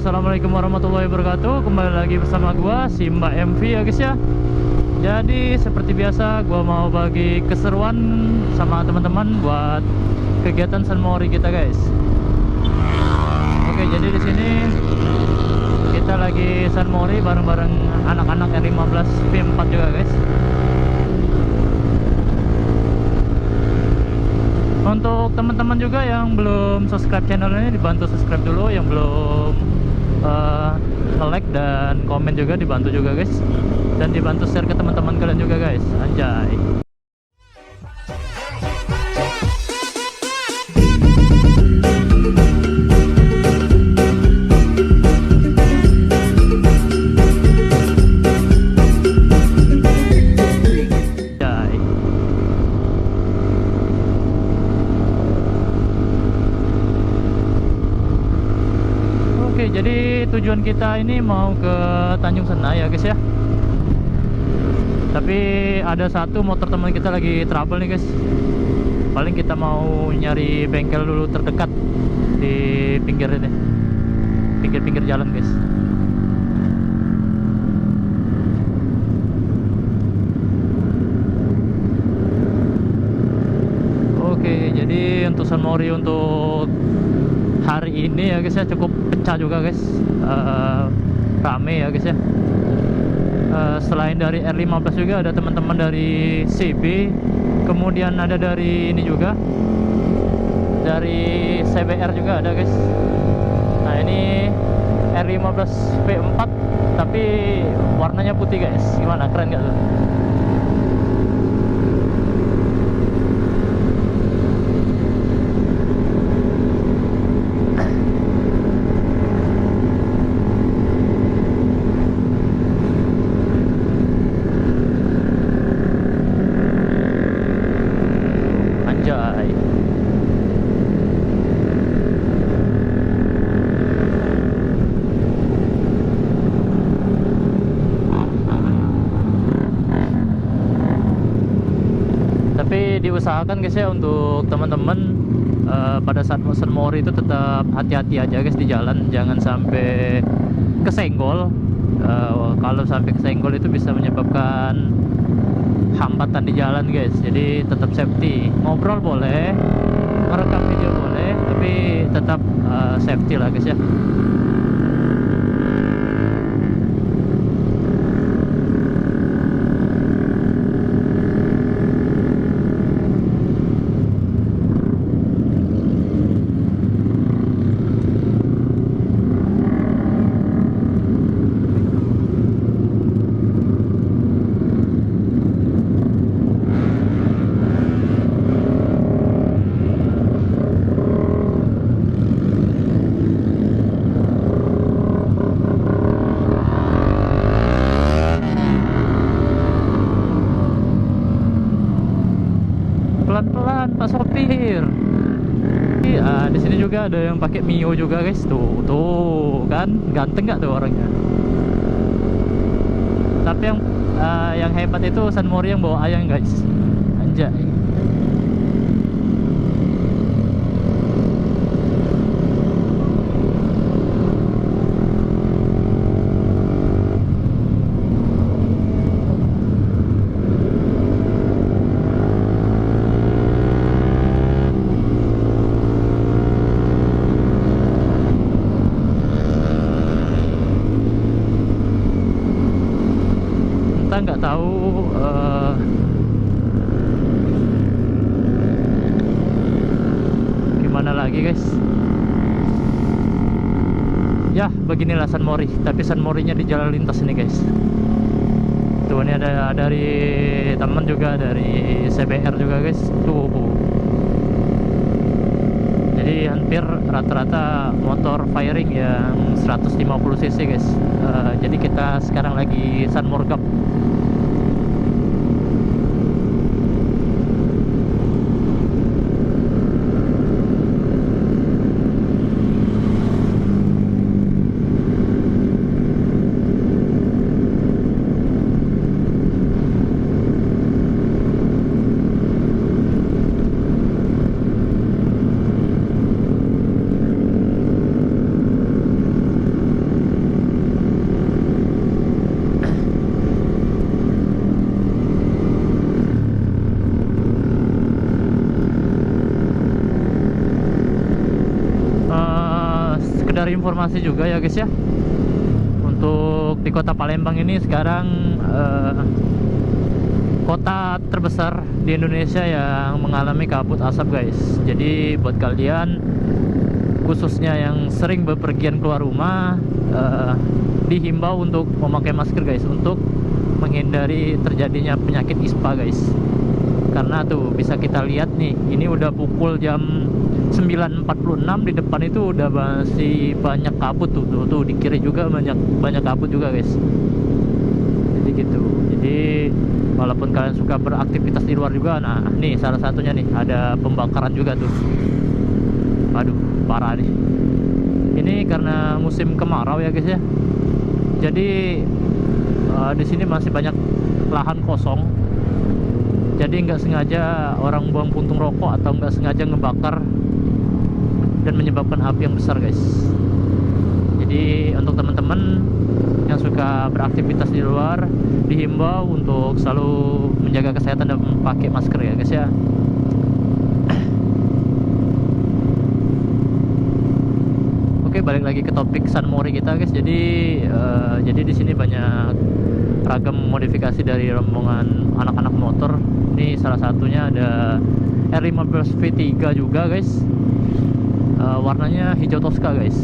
assalamualaikum warahmatullahi wabarakatuh. Kembali lagi bersama gua si Mbak MV ya guys ya. Jadi seperti biasa gua mau bagi keseruan sama teman-teman buat kegiatan San Mori kita guys. Oke, jadi di sini kita lagi San Mori bareng-bareng anak-anak R15 V4 juga guys. Untuk teman-teman juga yang belum subscribe channel ini, dibantu subscribe dulu. Yang belum nge-like dan komen juga dibantu juga guys. Dan dibantu share ke teman-teman kalian juga guys. Anjay. Jadi tujuan kita ini mau ke Tanjung Senai ya guys ya. Tapi ada satu motor teman kita lagi trouble nih guys. Paling kita mau nyari bengkel dulu terdekat di pinggir ini, pinggir-pinggir jalan guys. Oke, jadi untuk San Mori untuk hari ini ya guys ya cukup pecah juga guys, rame ya guys ya. Selain dari R15 juga ada teman-teman dari CB, kemudian ada dari ini juga, dari CBR juga ada guys. Nah ini R15 V4 tapi warnanya putih guys, gimana, keren gak tuh? Diusahakan guys ya untuk teman-teman pada saat San Mori itu tetap hati-hati aja guys di jalan, jangan sampai kesenggol. Kalau sampai kesenggol itu bisa menyebabkan hambatan di jalan guys, jadi tetap safety. Ngobrol boleh, merekam video boleh, tapi tetap safety lah guys ya. Pelan-pelan Pak Sopir. Di sini juga ada yang pakai Mio juga guys. Tuh kan ganteng nggak tuh orangnya. Tapi yang hebat itu San Mori yang bawa ayang guys. Anjay. Nggak tahu gimana lagi guys ya. Beginilah San Mori, tapi San Morinya di jalan lintas ini guys. Tuh ini ada dari teman juga, dari CBR juga guys. Tuh jadi hampir rata-rata motor firing yang 150 cc guys. Jadi kita sekarang lagi San Morgap. sekedar informasi juga ya guys ya. Untuk di kota Palembang ini sekarang kota terbesar di Indonesia yang mengalami kabut asap guys. Jadi buat kalian khususnya yang sering bepergian keluar rumah, dihimbau untuk memakai masker guys, untuk menghindari terjadinya penyakit ISPA guys. Karena tuh bisa kita lihat nih, ini udah pukul jam 9.46, di depan itu udah masih banyak kabut tuh di kiri juga banyak kabut juga guys. Jadi gitu. Jadi walaupun kalian suka beraktivitas di luar juga, nah nih salah satunya nih ada pembakaran juga tuh. Aduh, parah nih. Ini karena musim kemarau ya guys ya. Jadi di sini masih banyak lahan kosong. Jadi nggak sengaja orang buang puntung rokok atau nggak sengaja ngebakar dan menyebabkan api yang besar guys. Jadi untuk teman-teman yang suka beraktivitas di luar, dihimbau untuk selalu menjaga kesehatan dan memakai masker ya guys ya. Oke, balik lagi ke topik San Mori kita guys. Jadi di sini banyak ragam modifikasi dari rombongan anak-anak motor. Ini salah satunya ada R15 V3 juga guys. Warnanya hijau toska guys.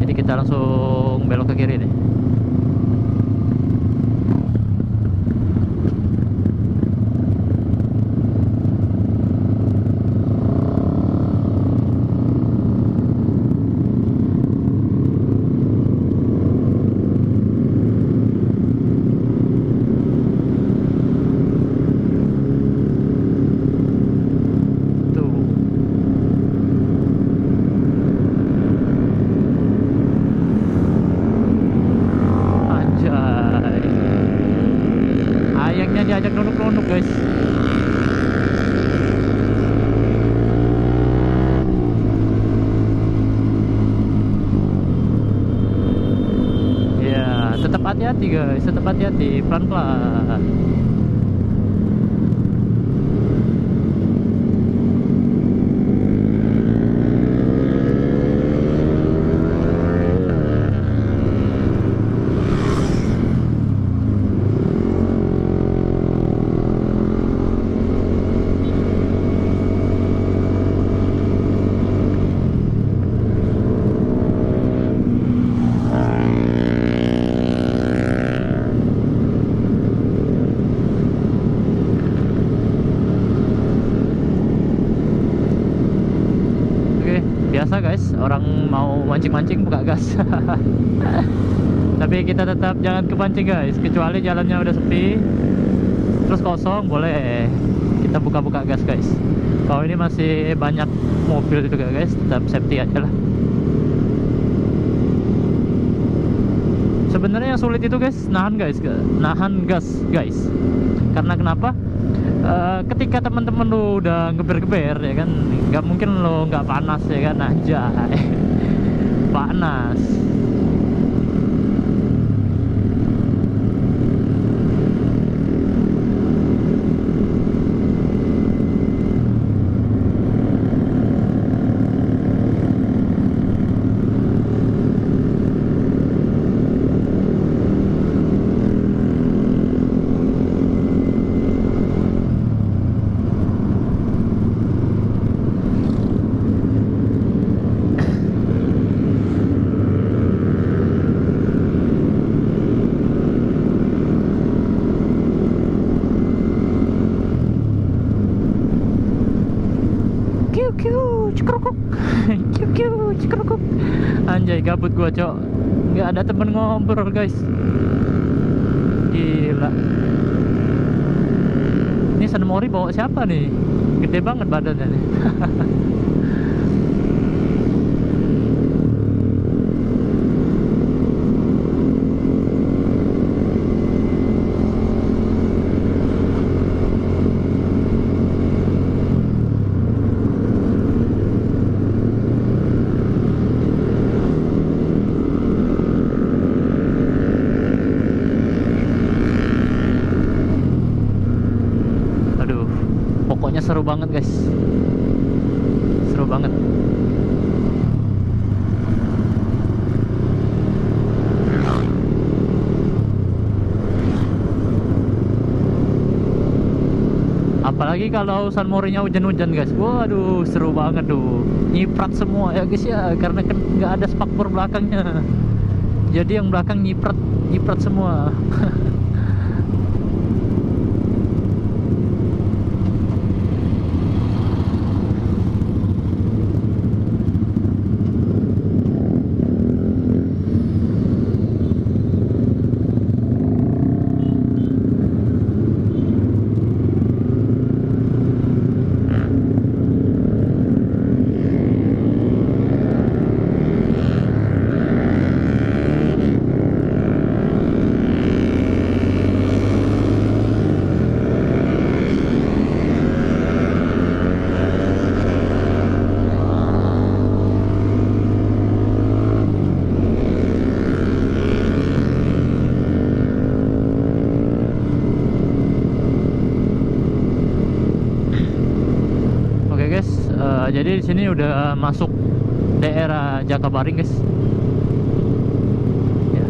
Jadi kita langsung belok ke kiri nih. Diajak nunduk-nunduk guys. Ya, tetap hati-hati guys, tetap hati-hati, pelan-pelan. Biasa guys, orang mau mancing-mancing buka gas. Tapi kita tetap jangan kepancing guys, kecuali jalannya udah sepi terus kosong, boleh kita buka-buka gas guys. Kalau ini masih banyak mobil juga guys, tetap safety aja lah. Sebenarnya yang sulit itu guys nahan gas guys. Karena kenapa? Ketika teman-teman lu udah geber-geber ya kan, nggak mungkin lo nggak panas ya kan, aja panas. Anjay, gabut gua cok, nggak ada temen ngobrol guys. Gila, ini San Mori bawa siapa nih? Gede banget badannya nih. Seru banget guys, seru banget. Apalagi kalau San Morinya hujan-hujan guys, waduh seru banget tuh, nyiprat semua ya guys ya, karena kan nggak ada spakbor belakangnya, jadi yang belakang nyiprat semua. Jadi di sini udah masuk daerah Jakabaring guys. Ya,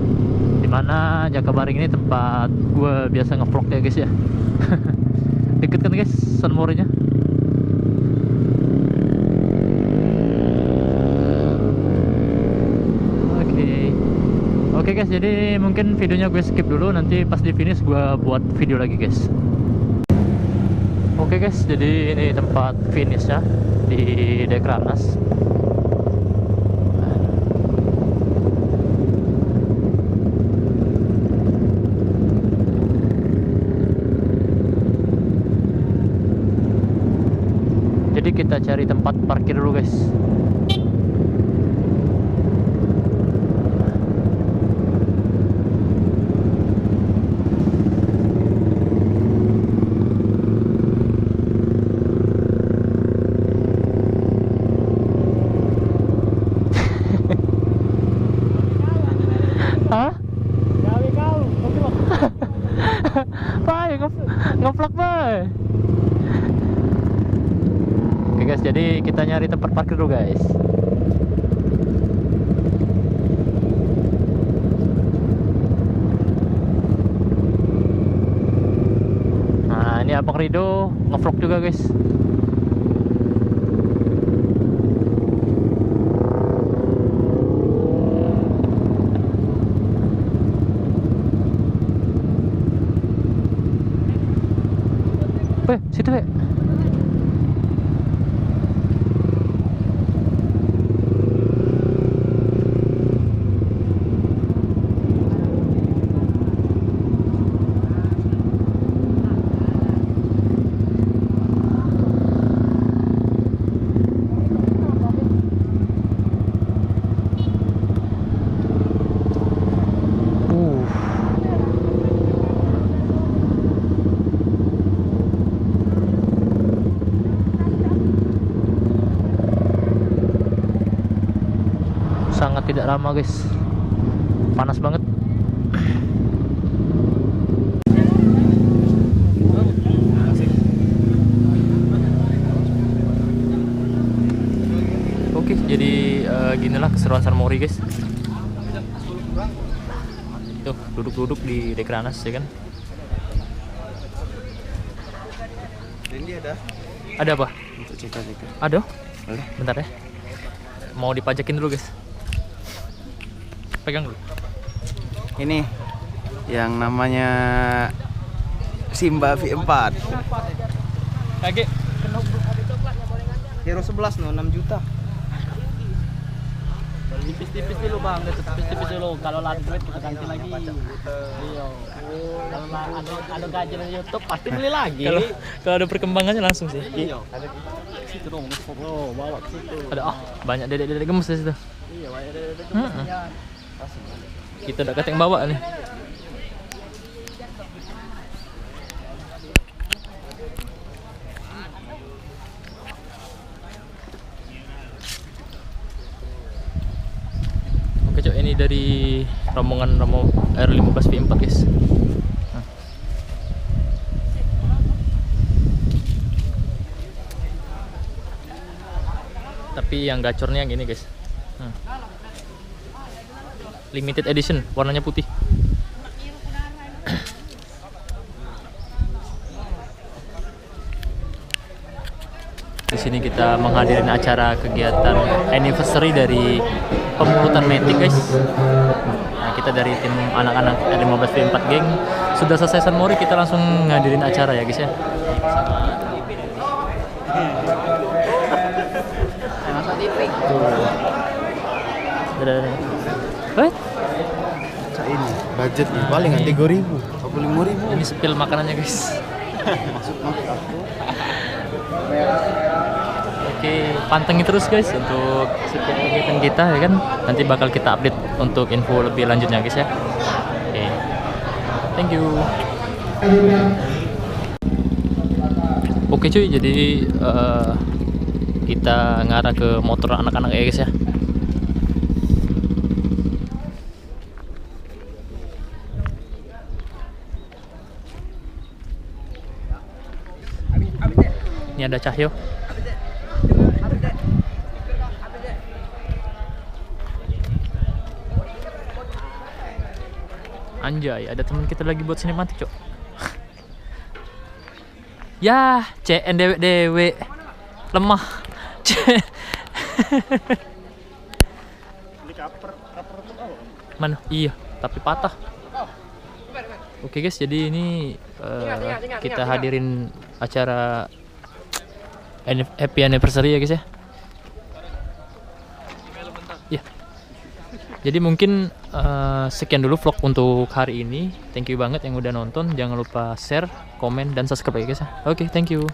dimana Jakabaring ini tempat gue biasa ngevlog ya guys ya. Deket kan guys San Morinya. Oke guys, jadi mungkin videonya gue skip dulu, nanti pas di finish gue buat video lagi guys. Oke guys, jadi ini tempat finish ya di Dekranas. Jadi kita cari tempat parkir dulu guys. Ngevlog bay. Oke guys, jadi kita nyari tempat parkir dulu guys. Nah ini Abang Rido ngevlog juga guys. Situ ya. Sangat tidak ramah guys, panas banget. Oke, jadi ginilah keseruan San Mori guys. Tuh duduk-duduk di Dekranas ya kan. Ada apa? Ada? Bentar ya, mau dipajakin dulu guys. Pegang dulu. Ini yang namanya Simba V4. Kage. Hero 11 no 6 juta. Tipis-tipis dulu bang, tipis-tipis dulu. Kalau ada duit kita ganti lagi. Iya. Kalau ada gaji dari YouTube pasti beli lagi. Kalau ada perkembangannya langsung sih. Iya. Situ dong, bawa ke situ. Ada banyak dedek-dedek gemes di situ. Iya, banyak dedek gemesnya. Kita udah kateng bawa nih. Oke cok, ini dari rombongan R15 V4 guys. Tapi yang gacornya yang ini guys. Limited edition, warnanya putih. Di sini kita menghadirin acara kegiatan anniversary dari pemungutan metik, guys. Nah, kita dari tim anak-anak 15B4 geng sudah selesai San Mori, kita langsung ngadirin acara ya, guys ya. Masuk TV. What? Ini budget nih paling 3.000 atau 5.000. Ini spill makanannya, guys. Masuk aku. Oke, pantengin terus guys untuk setiap kegiatan kita ya kan. Nanti bakal kita update untuk info lebih lanjutnya, guys ya. Oke. Thank you. Oke cuy, jadi kita ngarah ke motor anak-anak ya, guys ya. Ini ada Cahyo. Anjay, ada teman kita lagi buat sinematik, Cok. Ya, CN dewek-dewek. Lemah. Mana? Iya, tapi patah. Oke guys, jadi ini kita hadirin acara happy anniversary ya, guys ya. Ya. Jadi mungkin sekian dulu vlog untuk hari ini. Thank you banget yang udah nonton. Jangan lupa share, komen, dan subscribe ya, guys ya. Oke, thank you.